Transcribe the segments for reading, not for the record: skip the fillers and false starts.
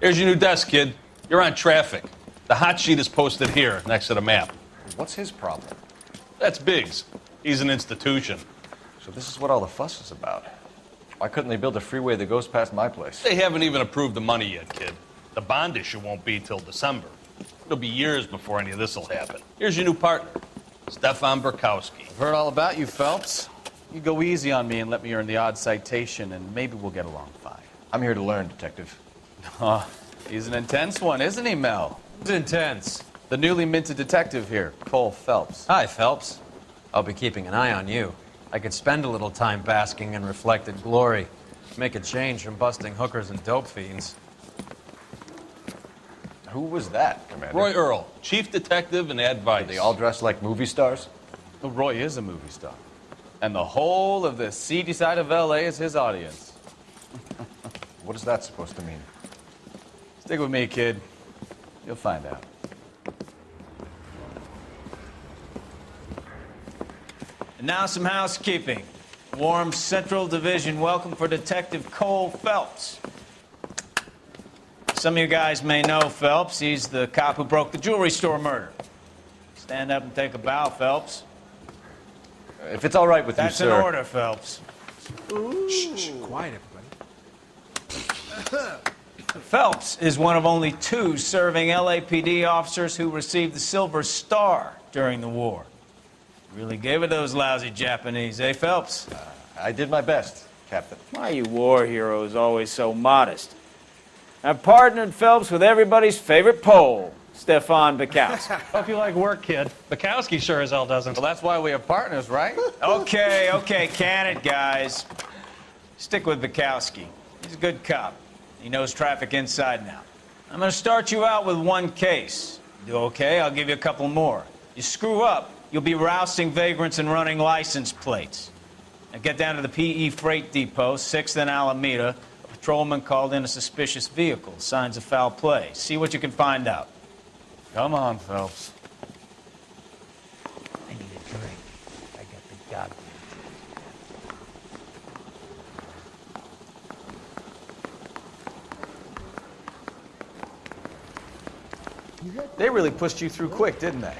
Here's your new desk, kid. You're on traffic. The hot sheet is posted here, next to the map. What's his problem? That's Biggs. He's an institution. So this is what all the fuss is about. Why couldn't they build a freeway that goes past my place? They haven't even approved the money yet, kid. The bond issue won't be till December. It'll be years before any of this will happen. Here's your new partner, Stefan Burkowski. I've heard all about you, Phelps. You go easy on me and let me earn the odd citation, and maybe we'll get along fine. I'm here to learn, Detective. Oh, he's an intense one, isn't he, Mel? It's intense. The newly minted detective here, Cole Phelps. Hi, Phelps. I'll be keeping an eye on you. I could spend a little time basking in reflected glory. Make a change from busting hookers and dope fiends. Who was that, Commander? Roy Earl, chief detective and advice. Are they all dressed like movie stars? Well, Roy is a movie star. And the whole of the seedy side of L.A. is his audience. What is that supposed to mean? Stick with me, kid. You'll find out. And now some housekeeping. Warm Central Division welcome for Detective Cole Phelps. Some of you guys may know Phelps. He's the cop who broke the jewelry store murder. Stand up and take a bow, Phelps. If it's all right with That's you, sir. in order, Phelps. Shh, quiet, everybody. Phelps is one of only 2 serving LAPD officers who received the Silver Star during the war. Really gave it those lousy Japanese, eh, Phelps? I did my best, Captain. Why are you war heroes always so modest? I've partnered Phelps with everybody's favorite Pole, Stefan Burkowski. Hope you like work, kid. Bukowski sure as hell doesn't. Well, that's why we have partners, right? Okay, can it, guys. Stick with Bukowski. He's a good cop. He knows traffic inside and out. I'm going to start you out with 1 case. You do okay, I'll give you a couple more. You screw up, you'll be rousting vagrants and running license plates. Now get down to the PE Freight Depot, 6th and Alameda. A patrolman called in a suspicious vehicle. Signs of foul play. See what you can find out. Come on, Phelps. I need a drink. I got the job. They really pushed you through quick, didn't they?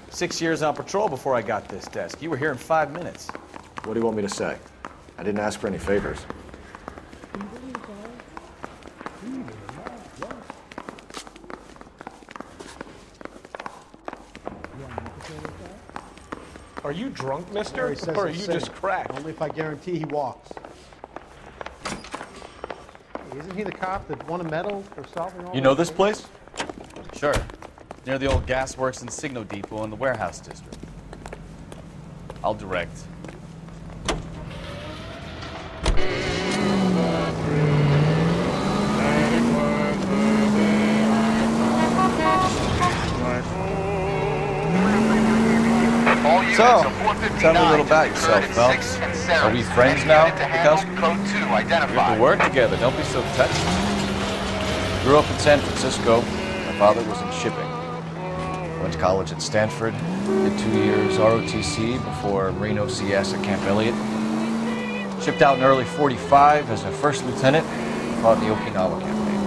6 years on patrol before I got this desk. You were here in 5 minutes. What do you want me to say? I didn't ask for any favors. Are you drunk, mister? He says Or are he'll you sing. just cracked? Only if I guarantee he walks. Hey, isn't he the cop that won a medal for solving all You know those this place? Sure. Near the old gas works and Signo Depot in the warehouse district. I'll direct. So, tell me a little about yourself, Phelps. Are we friends now, Bukowski? We have to work together. Don't be so touchy. Grew up in San Francisco. My father was in shipping. Went to college at Stanford. Did 2 years ROTC before Marine OCS at Camp Elliott. Shipped out in early '45 as a first lieutenant. Fought in the Okinawa campaign.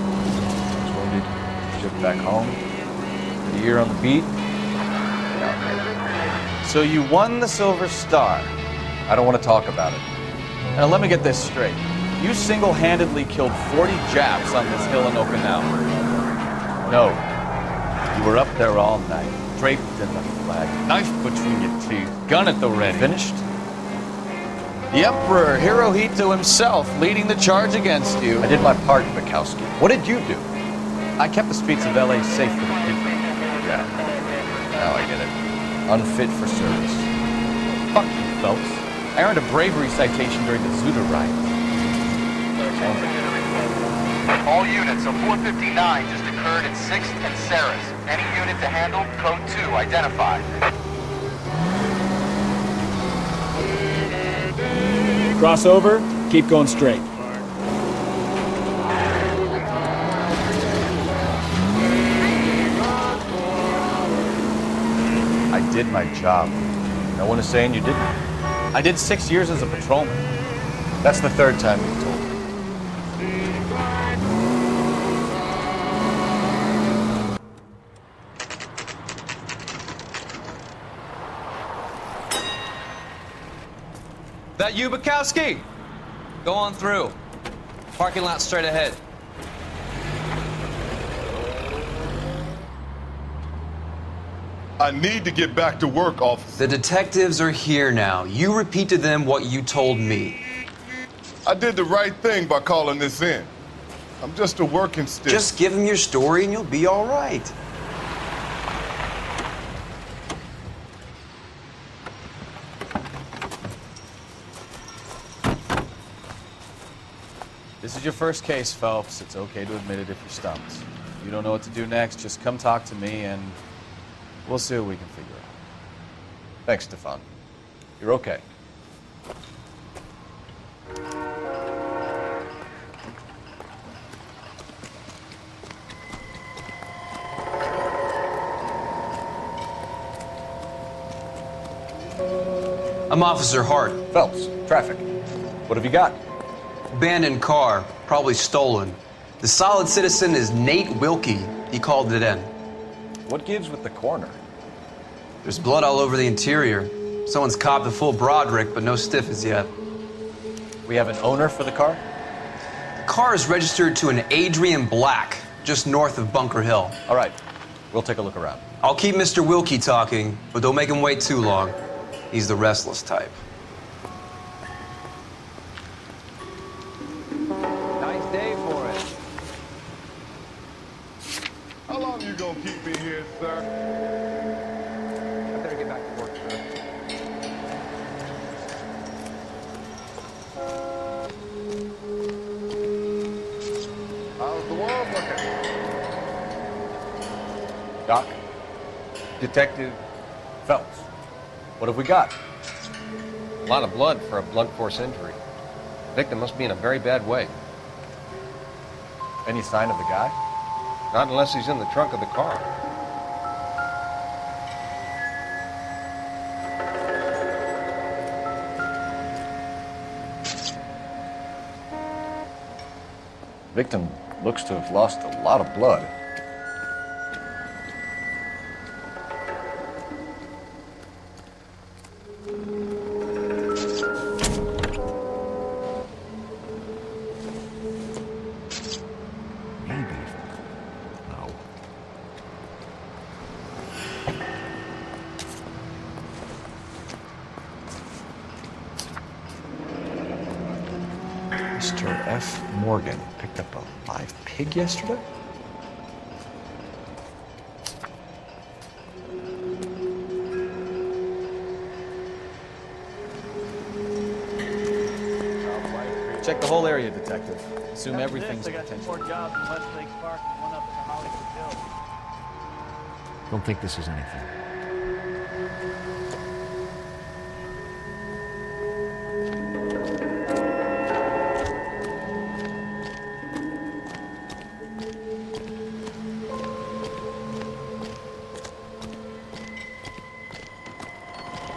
Was wounded. Shipped back home. Did a year on the beat. So you won the Silver Star. I don't want to talk about it. Now let me get this straight. You single-handedly killed 40 Japs on this hill in Okinawa. No. You were up there all night, draped in the flag, knife between your teeth, gun at the ready. Finished? The Emperor Hirohito himself leading the charge against you. I did my part, Bukowski. What did you do? I kept the streets of L.A. safe for the people. Yeah. Now I get it. Unfit for service. Fuck you, Phelps. I earned a bravery citation during the Zuda riots. All units, a 459 just occurred at 6th and Sarah's. Any unit to handle, code 2 identified. Cross over, keep going straight. I did my job. No one is saying you didn't. I did 6 years as a patrolman. That's the 3rd time you've told me. That you, Bukowski? Go on through. Parking lot straight ahead. I need to get back to work, officer. The detectives are here now. You repeat to them what you told me. I did the right thing by calling this in. I'm just a working stick. Just give them your story and you'll be all right. This is your first case, Phelps. It's okay to admit it if you're stumped. If you don't know what to do next, just come talk to me and we'll see what we can figure out. Thanks, Stefan. You're okay. I'm Officer Hart. Phelps, traffic. What have you got? Abandoned car, probably stolen. The solid citizen is Nate Wilkie. He called it in. What gives with the coroner? There's blood all over the interior. Someone's copped a full Broderick, but no stiff as yet. We have an owner for the car? The car is registered to an Adrian Black, just north of Bunker Hill. All right, we'll take a look around. I'll keep Mr. Wilkie talking, but don't make him wait too long. He's the restless type. Nice day for it. How long you gonna keep me here, sir? I better get back to work, sir. How's the world looking? Doc? Detective Phelps. What have we got? A lot of blood for a blunt force injury. The victim must be in a very bad way. Any sign of the guy? Not unless he's in the trunk of the car. Victim looks to have lost a lot of blood. Maybe. No. Mr. F. Morgan picked up a live pig yesterday? Check the whole area, Detective. Assume everything's in attention. Don't think this is anything.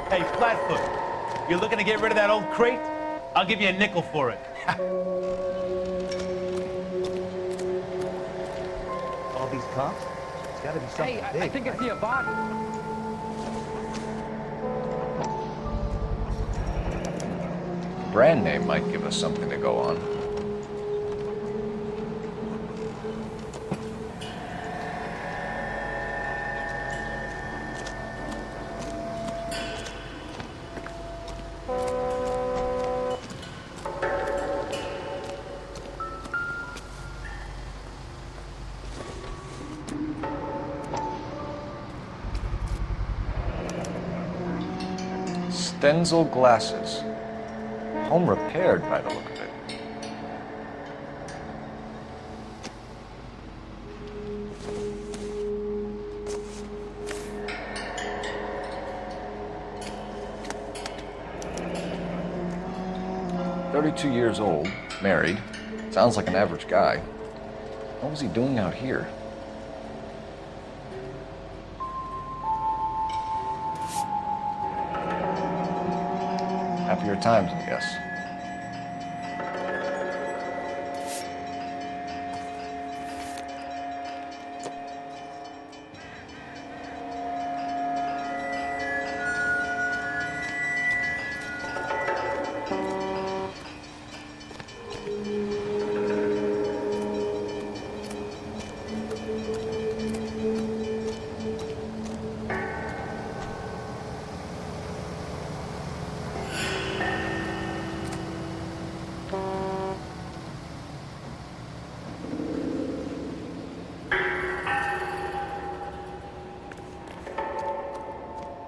Hey, Flatfoot, you're looking to get rid of that old crate? I'll give you a nickel for it. All these cops? It's gotta be something big. I think I see a body. Brand name might give us something to go on. Stenzel glasses. Home repaired by the look of it. "32 years old, married. Sounds like an average guy. What was he doing out here?" Happier times, I guess.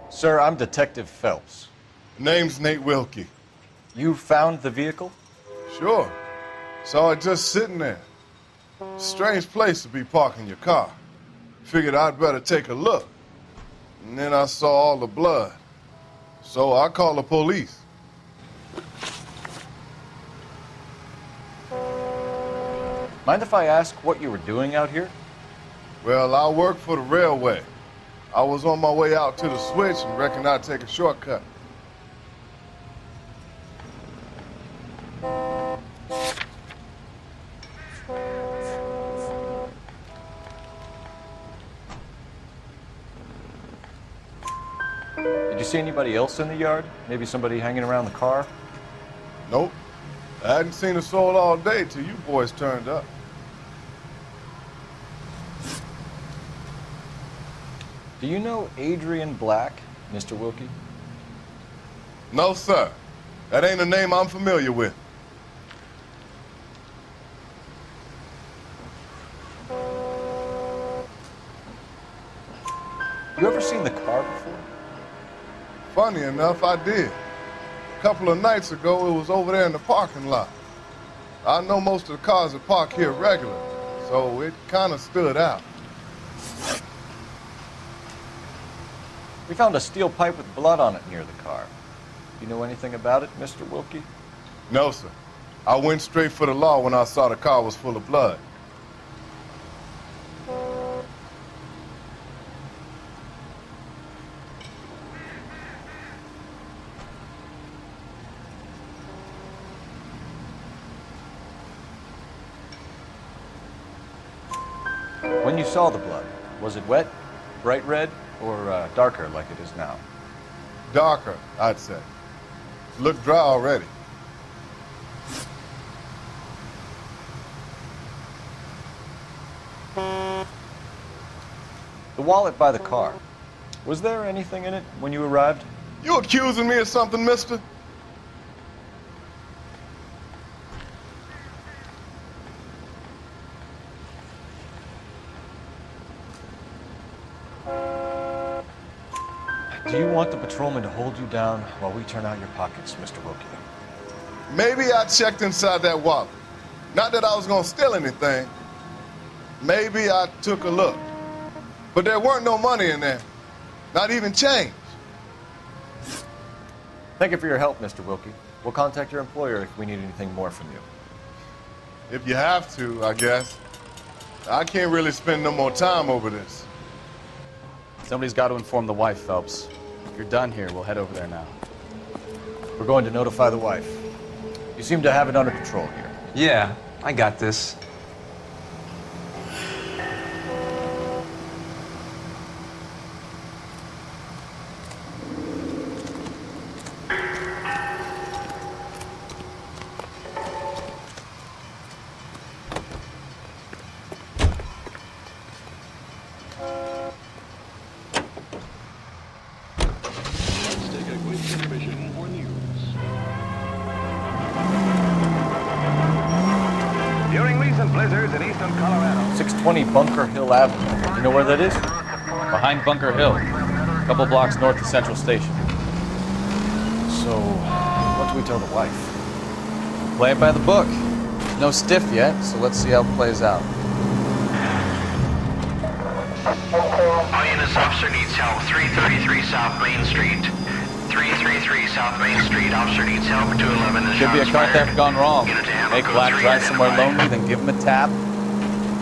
Sir, I'm Detective Phelps. Name's Nate Wilkie. You found the vehicle? Sure. Saw it just sitting there. Strange place to be parking your car. Figured I'd better take a look. And then I saw all the blood. So I called the police. Mind if I ask what you were doing out here? Well, I work for the railway. I was on my way out to the switch and reckoned I'd take a shortcut. Did you see anybody else in the yard? Maybe somebody hanging around the car? Nope. I hadn't seen a soul all day till you boys turned up. Do you know Adrian Black, Mr. Wilkie? No, sir. That ain't a name I'm familiar with. You ever seen the car before? Funny enough, I did. A couple of nights ago, it was over there in the parking lot. I know most of the cars that park here regularly, so it kind of stood out. We found a steel pipe with blood on it near the car. You know anything about it, Mr. Wilkie? No, sir. I went straight for the law when I saw the car was full of blood. When you saw the blood, was it wet, bright red, or darker like it is now? Darker, I'd say. Looked dry already. The wallet by the car. Was there anything in it when you arrived? You accusing me of something, mister? Do you want the patrolman to hold you down while we turn out your pockets, Mr. Wilkie? Maybe I checked inside that wallet. Not that I was gonna steal anything. Maybe I took a look. But there weren't no money in there. Not even change. Thank you for your help, Mr. Wilkie. We'll contact your employer if we need anything more from you. If you have to, I guess. I can't really spend no more time over this. Somebody's got to inform the wife, Phelps. If you're done here, we'll head over there now. We're going to notify the wife. You seem to have it under control here. Yeah, I got this. During recent blizzards in eastern Colorado. 620 Bunker Hill Avenue. You know where that is? Behind Bunker Hill, a couple blocks north of Central Station. So, what do we tell the wife? Play it by the book. No stiff yet, so let's see how it plays out. All units, officer needs help. 333 South Main Street. 333 South Main Street. Officer needs help. 211 is Could be a shots car fired. theft gone wrong. Unit to handle Make code Black 3, drive somewhere identified. lonely, then give him a tap.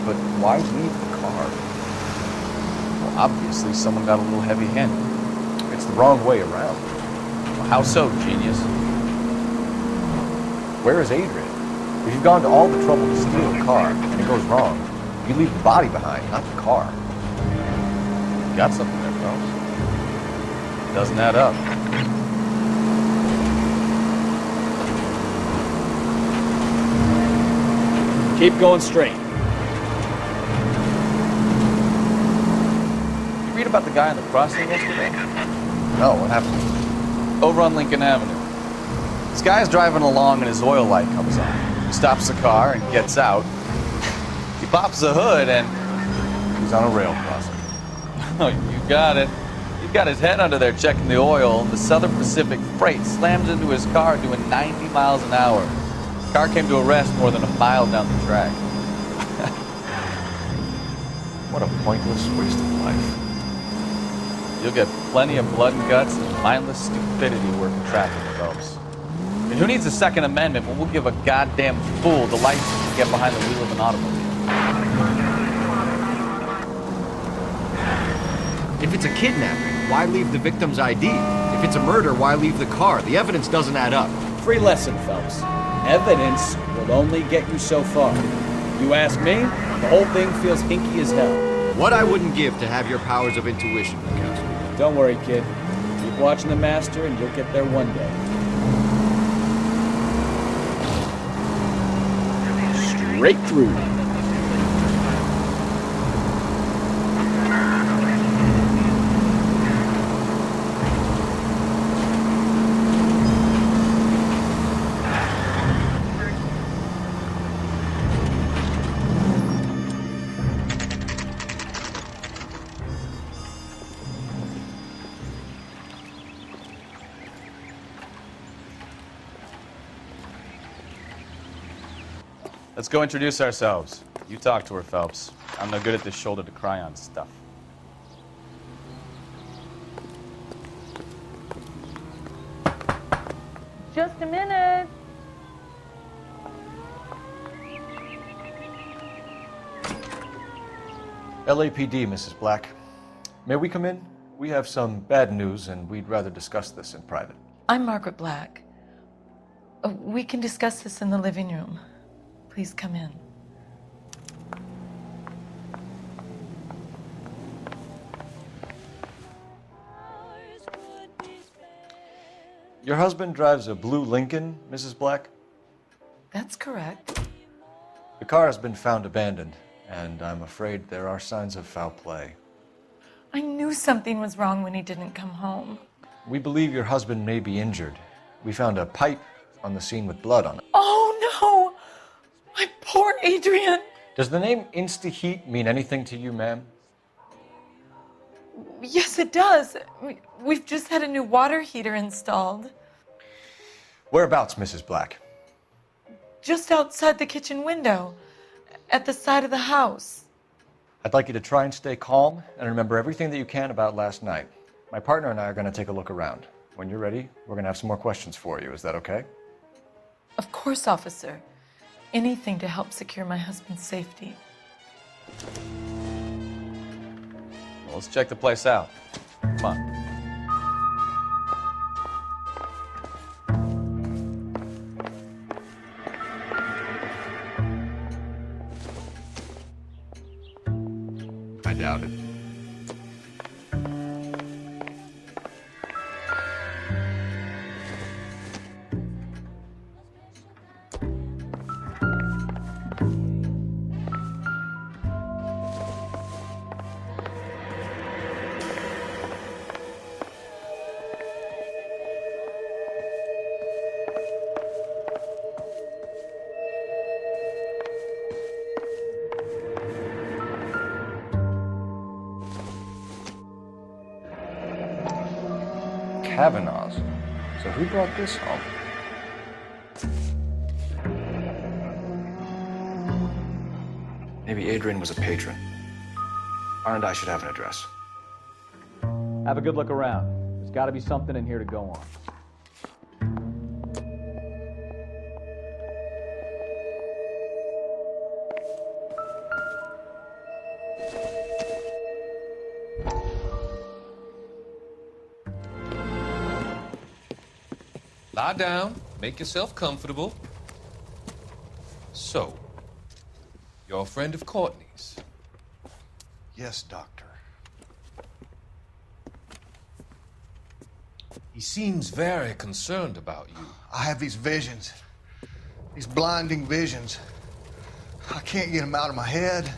But why leave the car? Well, obviously, someone got a little heavy-handed. It's the wrong way around. Well, how so, genius? Where is Adrian? If you've gone to all the trouble to steal a car and it goes wrong, you leave the body behind, not the car. Got something there, Phelps. Doesn't add up. Keep going straight. You read about the guy in the crossing yesterday? No, what happened? Over on Lincoln Avenue. This guy's driving along and his oil light comes on. He stops the car and gets out. He pops the hood and He's on a rail crossing. oh, you got it. You got his head under there checking the oil, and the Southern Pacific Freight slams into his car doing 90 miles an hour. The car came to a rest more than a mile down the track. What a pointless waste of life. You'll get plenty of blood and guts and mindless stupidity working traffic, Phelps. I mean, who needs a Second Amendment when we'll give a goddamn fool the license to get behind the wheel of an automobile? If it's a kidnapping, why leave the victim's ID? If it's a murder, why leave the car? The evidence doesn't add up. Free lesson, Phelps. Evidence will only get you so far. You ask me, the whole thing feels hinky as hell. What I wouldn't give to have your powers of intuition, Counsel. Don't worry, kid. Keep watching the master and you'll get there one day. Straight through. Let's go introduce ourselves. You talk to her, Phelps. I'm no good at this shoulder to cry on stuff. Just a minute. LAPD, Mrs. Black. May we come in? We have some bad news, and we'd rather discuss this in private. I'm Margaret Black. We can discuss this in the living room. Please come in. Your husband drives a blue Lincoln, Mrs. Black? That's correct. The car has been found abandoned, and I'm afraid there are signs of foul play. I knew something was wrong when he didn't come home. We believe your husband may be injured. We found a pipe on the scene with blood on it. Oh no! My poor Adrian! Does the name Insta-Heat mean anything to you, ma'am? Yes, it does. We've just had a new water heater installed. Whereabouts, Mrs. Black? Just outside the kitchen window, at the side of the house. I'd like you to try and stay calm and remember everything that you can about last night. My partner and I are going to take a look around. When you're ready, we're going to have some more questions for you. Is that okay? Of course, officer. Anything to help secure my husband's safety. Well, let's check the place out. Come on. I doubt it. Kavanaugh's. So who brought this home? Maybe Adrian was a patron. R&I should have an address. Have a good look around. There's got to be something in here to go on. Lie down, make yourself comfortable. So, you're a friend of Courtney's? Yes, Doctor. He seems very concerned about you. I have these visions, these blinding visions. I can't get them out of my head.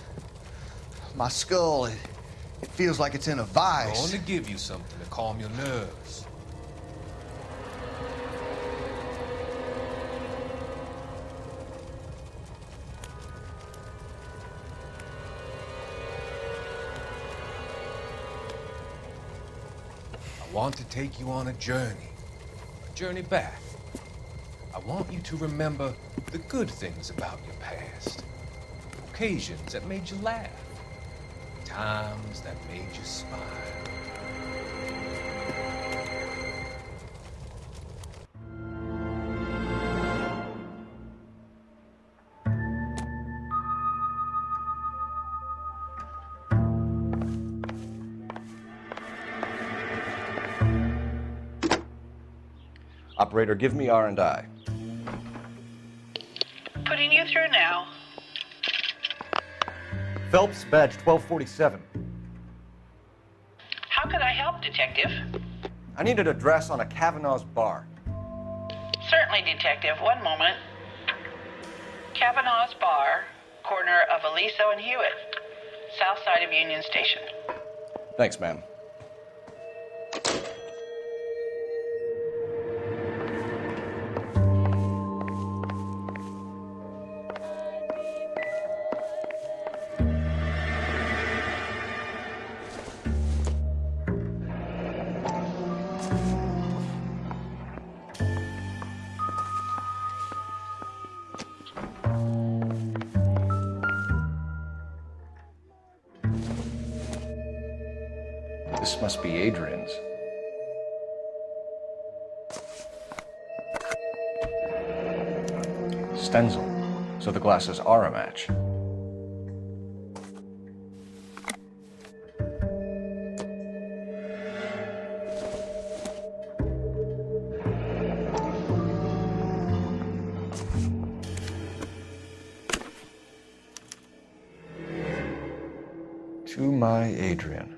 My skull, it feels like it's in a I'm vice. going to give you something to calm your nerves. I want to take you on a journey back. I want you to remember the good things about your past, occasions that made you laugh, times that made you smile. Operator, give me R&I. Putting you through now. Phelps, badge 1247. How could I help, Detective? I need an address on a Kavanaugh's bar. Certainly, Detective. One moment. Kavanaugh's Bar, corner of Aliso and Hewitt, south side of Union Station. Thanks, ma'am. This must be Adrian's. Stenzel. So the glasses are a match. To my Adrian.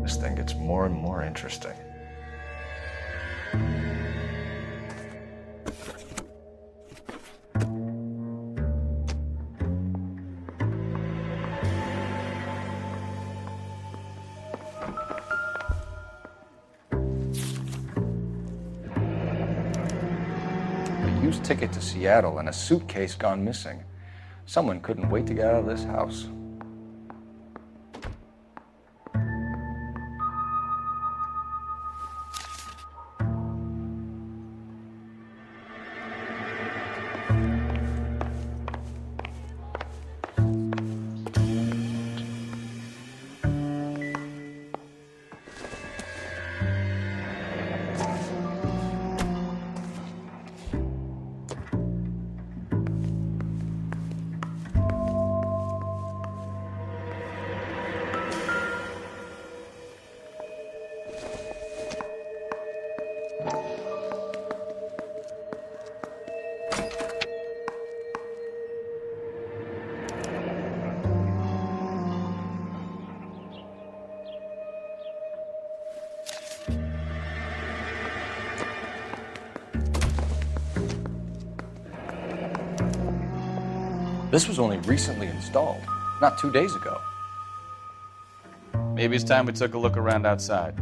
This thing gets more and more interesting. A used ticket to Seattle and a suitcase gone missing. Someone couldn't wait to get out of this house. This was only recently installed, not 2 days ago. Maybe it's time we took a look around outside.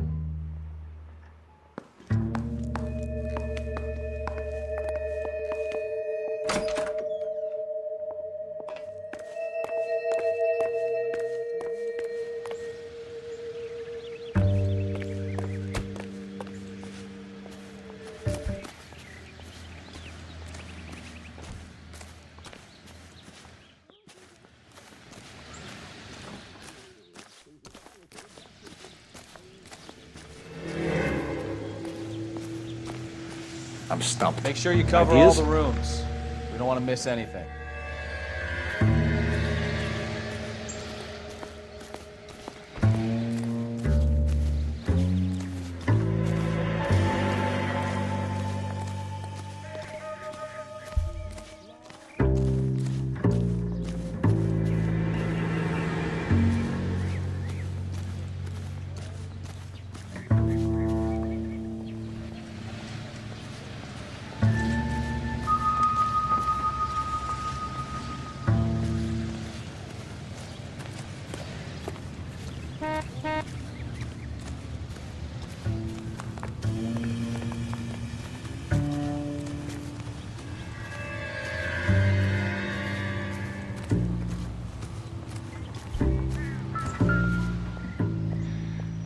I'm stumped. Make sure you cover Ideas? all the rooms. We don't want to miss anything.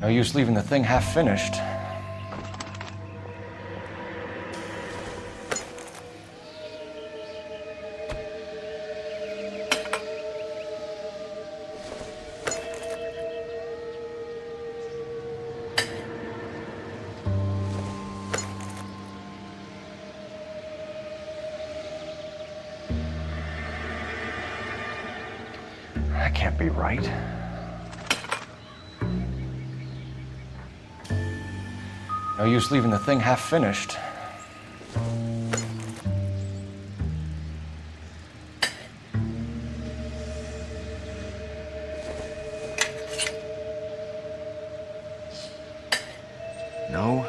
No use leaving the thing half finished. That can't be right. No use leaving the thing half finished. No,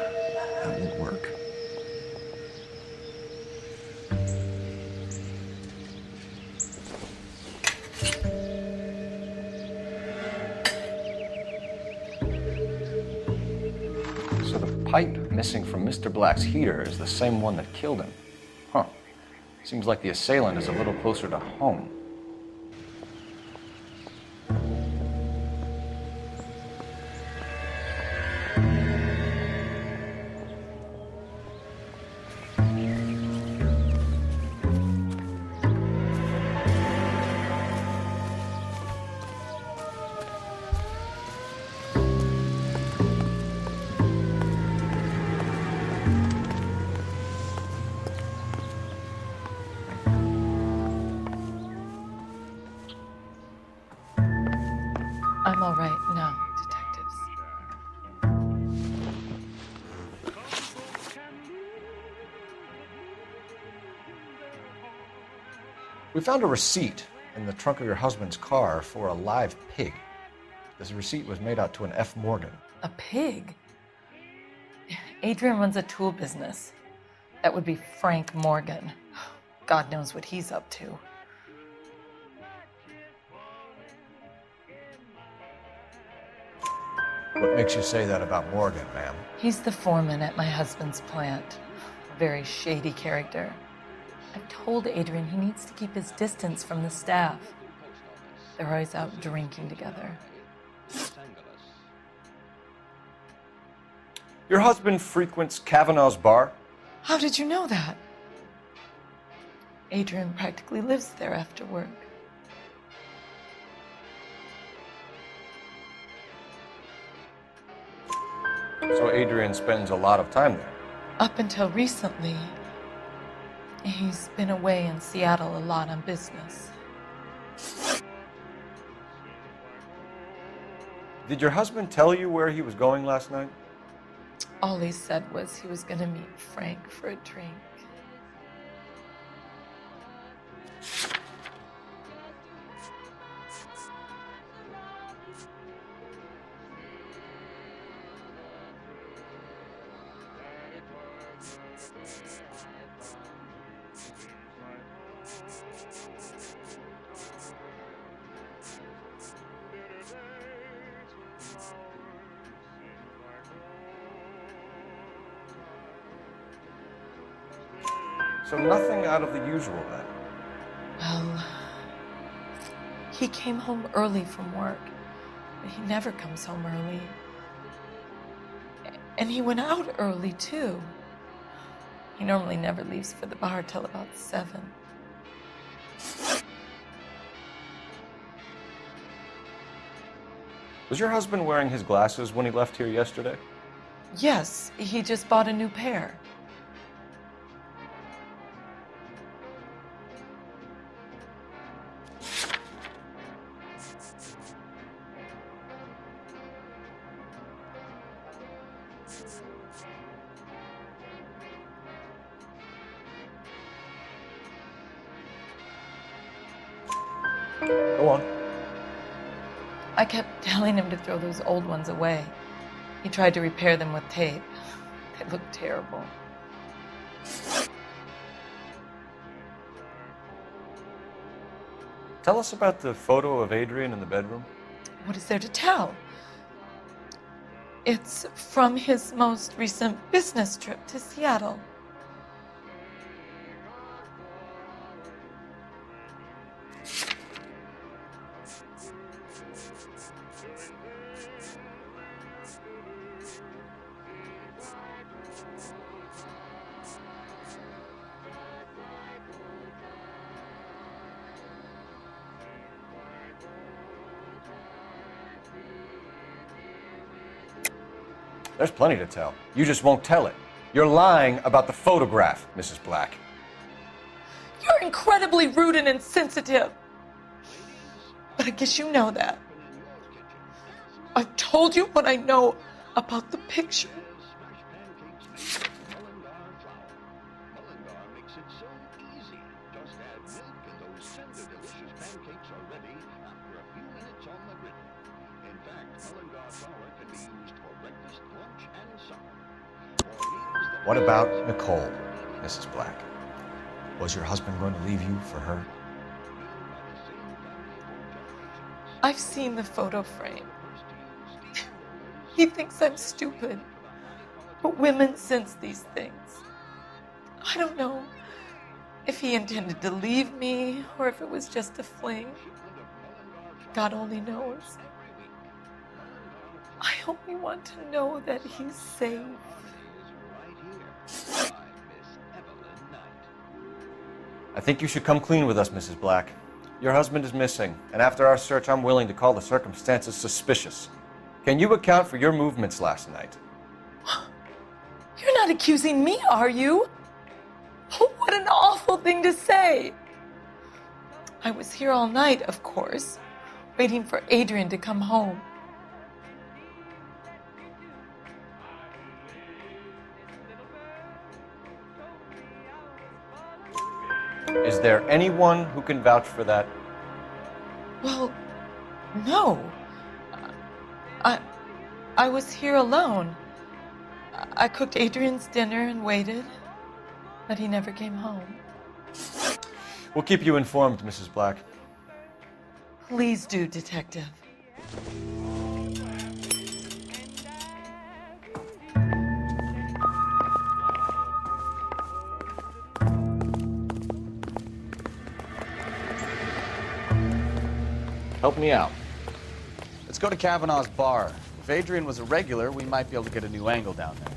that won't work. So the pipe missing from Mr. Black's heater is the same one that killed him. Huh. Seems like the assailant is a little closer to home. I'm all right now, detectives. We found a receipt in the trunk of your husband's car for a live pig. This receipt was made out to an F. Morgan. A pig? Adrian runs a tool business. That would be Frank Morgan. God knows what he's up to. What makes you say that about Morgan, ma'am? He's the foreman at my husband's plant. A very shady character. I've told Adrian he needs to keep his distance from the staff. They're always out drinking together. Your husband frequents Kavanaugh's bar? How did you know that? Adrian practically lives there after work. So Adrian spends a lot of time there. Up until recently, he's been away in Seattle a lot on business. Did your husband tell you where he was going last night? All he said was he was going to meet Frank for a drink. So nothing out of the usual then. Well, he came home early from work. He never comes home early. And he went out early, too. He normally never leaves for the bar till about 7. Was your husband wearing his glasses when he left here yesterday? Yes, he just bought a new pair. Go on. I kept telling him to throw those old ones away. He tried to repair them with tape. They looked terrible. Tell us about the photo of Adrian in the bedroom. What is there to tell? It's from his most recent business trip to Seattle. There's plenty to tell. You just won't tell it. You're lying about the photograph, Mrs. Black. You're incredibly rude and insensitive. But I guess you know that. I've told you what I know about the picture. What about Nicole, Mrs. Black? Was your husband going to leave you for her? I've seen the photo frame. He thinks I'm stupid. But women sense these things. I don't know if he intended to leave me or if it was just a fling. God only knows. I only want to know that he's safe. I think you should come clean with us, Mrs. Black. Your husband is missing, and after our search, I'm willing to call the circumstances suspicious. Can you account for your movements last night? You're not accusing me, are you? What an awful thing to say. I was here all night, of course, waiting for Adrian to come home. Is there anyone who can vouch for that? Well, no. I was here alone. I cooked Adrian's dinner and waited, but he never came home. We'll keep you informed, Mrs. Black. Please do, Detective. Help me out. Let's go to Kavanaugh's bar. If Adrian was a regular, we might be able to get a new angle down there.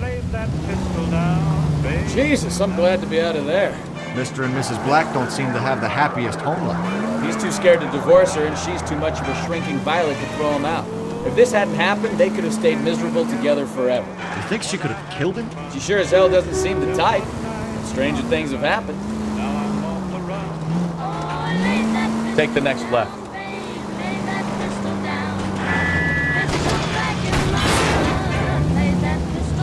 Lay that pistol down, baby. Jesus, I'm glad to be out of there. Mr. and Mrs. Black don't seem to have the happiest home life. He's too scared to divorce her, and she's too much of a shrinking violet to throw him out. If this hadn't happened, they could have stayed miserable together forever. You think she could have killed him? She sure as hell doesn't seem the type. Stranger things have happened. Take the next left.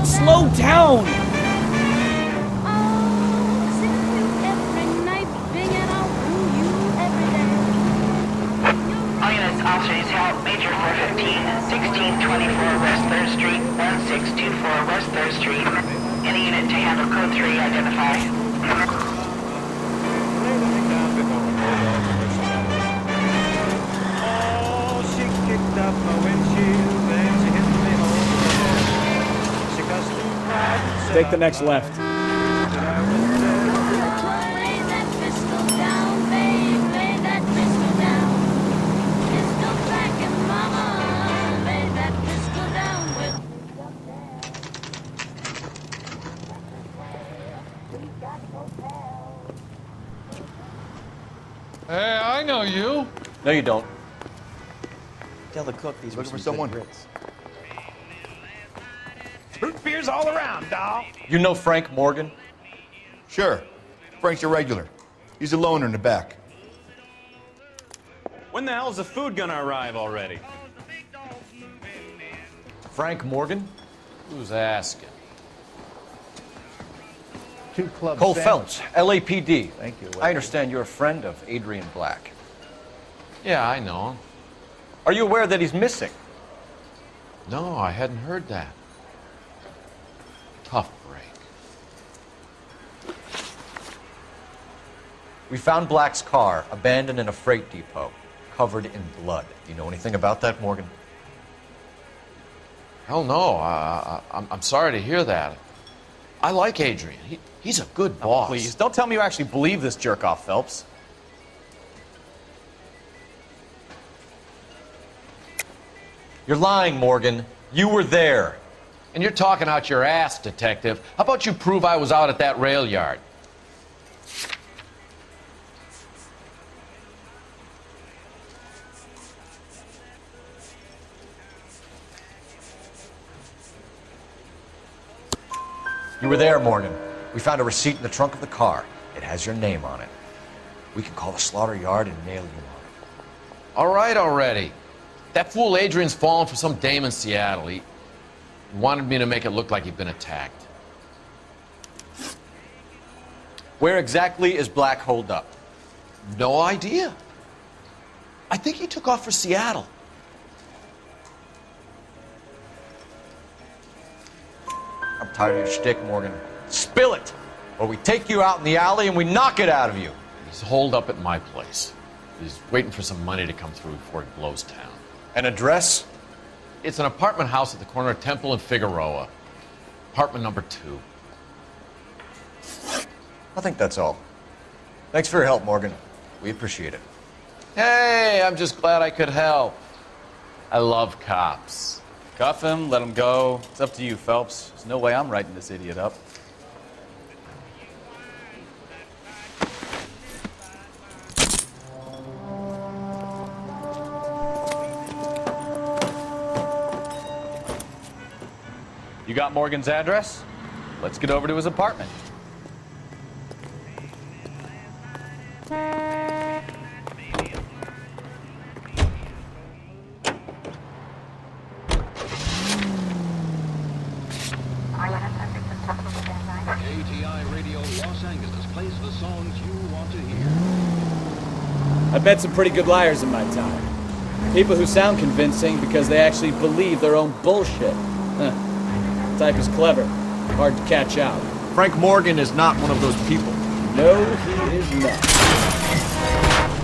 Slow down! Officer needs help. Major 415, 1624 West 3rd Street, 1624 West 3rd Street. Any unit to handle code 3, identify. Oh, she kicked up my windshield, then she hit me home. She cussed and cried and said, take the next left. Hey, I know you. No, you don't. Tell the cook these Looking for someone. Root beers all around, doll. You know Frank Morgan? Sure. Frank's a regular. He's a loner in the back. When the hell's the food gonna arrive already? Frank Morgan? Who's asking? 2 Club Cole sandwich. Phelps, LAPD. Thank you. I understand you're a friend of Adrian Black. Yeah, I know him. Are you aware that he's missing? No, I hadn't heard that. Tough break. We found Black's car abandoned in a freight depot, covered in blood. Do you know anything about that, Morgan? Hell no. I'm sorry to hear that. I like Adrian. He's a good boss. Please, don't tell me you actually believe this jerk-off, Phelps. You're lying, Morgan. You were there. And you're talking out your ass, detective. How about you prove I was out at that rail yard? You were there, Morgan. We found a receipt in the trunk of the car. It has your name on it. We can call the slaughter yard and nail you on it. All right already. That fool Adrian's fallen for some dame in Seattle. He wanted me to make it look like he'd been attacked. Where exactly is Black holed up? No idea. I think he took off for Seattle. I'm tired of your shtick, Morgan. Spill it, or we take you out in the alley and we knock it out of you. He's holed up at my place. He's waiting for some money to come through before he blows town. An address? It's an apartment house at the corner of Temple and Figueroa. Apartment number 2. I think that's all. Thanks for your help, Morgan. We appreciate it. Hey, I'm just glad I could help. I love cops. Cuff him, let him go. It's up to you, Phelps. There's no way I'm writing this idiot up. You got Morgan's address? Let's get over to his apartment. ATI Radio Los Angeles plays the songs you want to hear. I've met some pretty good liars in my time. People who sound convincing because they actually believe their own bullshit. Huh. Type is clever, hard to catch out. Frank Morgan is not one of those people. No, he is not.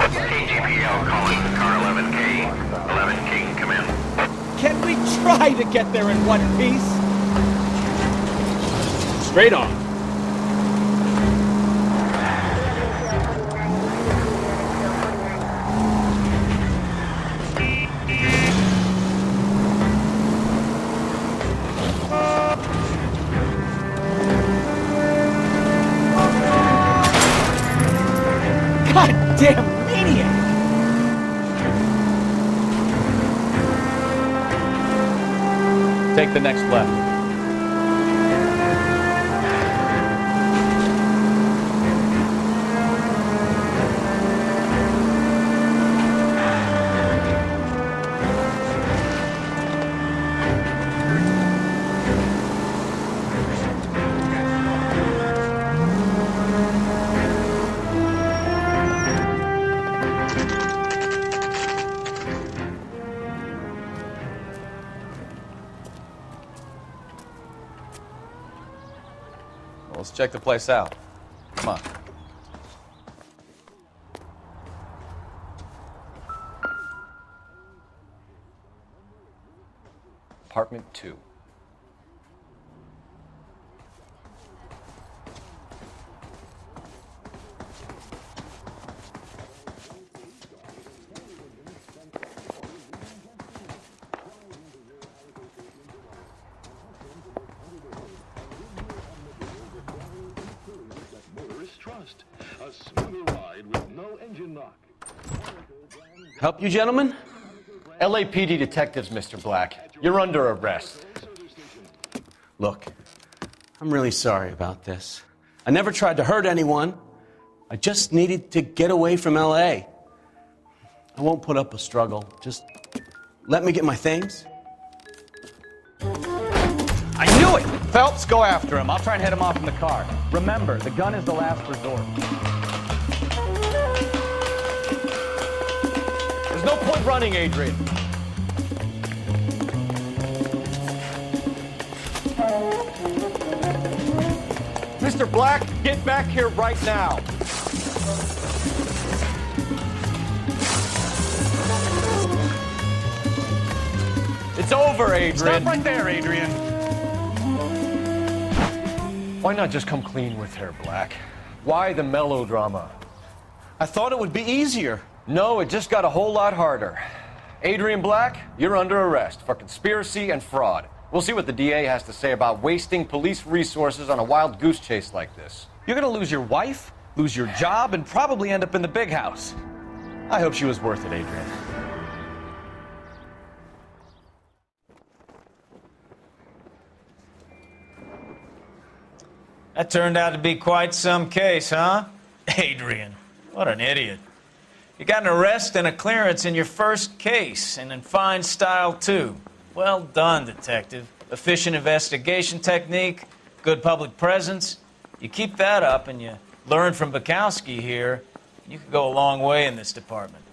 KGPL calling car 11K. 11K, come in. Can we try to get there in one piece? Straight on. Goddamn maniac! Take the next left. Let's check the place out. Come on. Apartment 2. A smoother ride with no engine knock. Help you, gentlemen? LAPD detectives, Mr. Black. You're under arrest. Look, I'm really sorry about this. I never tried to hurt anyone. I just needed to get away from LA. I won't put up a struggle. Just let me get my things. I knew it! Phelps, go after him. I'll try and head him off in the car. Remember, the gun is the last resort. There's no point running, Adrian. Mr. Black, get back here right now. It's over, Adrian. Stop right there, Adrian. Why not just come clean with her, Black? Why the melodrama? I thought it would be easier. No, it just got a whole lot harder. Adrian Black, you're under arrest for conspiracy and fraud. We'll see what the DA has to say about wasting police resources on a wild goose chase like this. You're gonna lose your wife, lose your job, and probably end up in the big house. I hope she was worth it, Adrian. That turned out to be quite some case, huh? Adrian, what an idiot. You got an arrest and a clearance in your first case, and in fine style, too. Well done, detective. Efficient investigation technique, good public presence. You keep that up and you learn from Bukowski here, you could go a long way in this department.